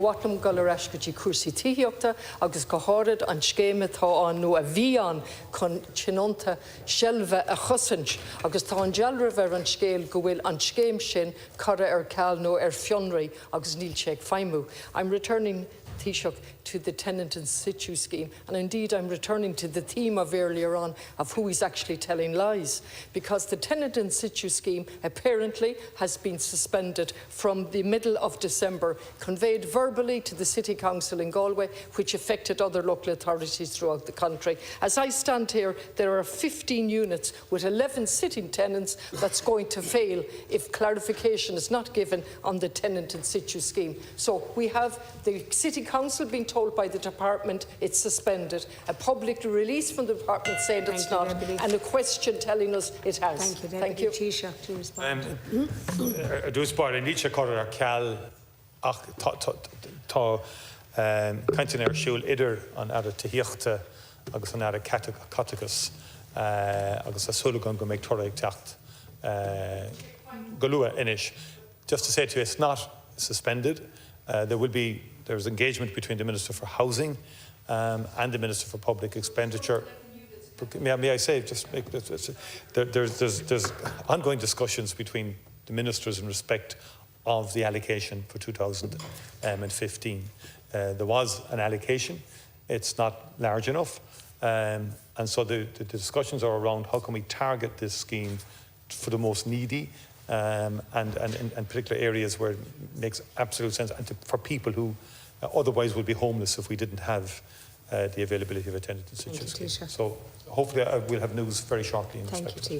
Watlam golar ascotí cuasaí Tithíochta agus go háirid an scéime tá an nó a bhí an chun tionanta seilbhe a chosaint agus tá an dealra bhar an scéal go bhfuil an scéim sin cara ar ceall nó ar fionraí agus níl sé ag feidhmiú. I'm returning, Tithíocht, to the tenant in situ scheme, and indeed I'm returning to the theme of earlier on of who is actually telling lies, because the tenant in situ scheme apparently has been suspended from the middle of December, conveyed verbally to the City Council in Galway, which affected other local authorities throughout the country. As I stand here, there are 15 units with 11 sitting tenants that's going to fail if clarification is not given on the tenant in situ scheme. So we have the City Council being told by the department it's suspended, a public release from the department saying it's not, and a question telling us it has. Thank you. Taoiseach to respond. Dús bar in níte cor ar ceall ach tá cainteann ar siúl idir an ara Tithíochta agus an ara Catechus agus a súlagan go méid torra ag teacht go lua inis. Just to say to you, it's not suspended. There's engagement between the Minister for Housing and the Minister for Public Expenditure. May I say, there's ongoing discussions between the ministers in respect of the allocation for 2015. There was an allocation. It's not large enough. And so the discussions are around how can we target this scheme for the most needy and particular areas where it makes absolute sense, and for people who otherwise would be homeless if we didn't have the availability of a tenant in situ scheme. So hopefully we'll have news very shortly in respect to that.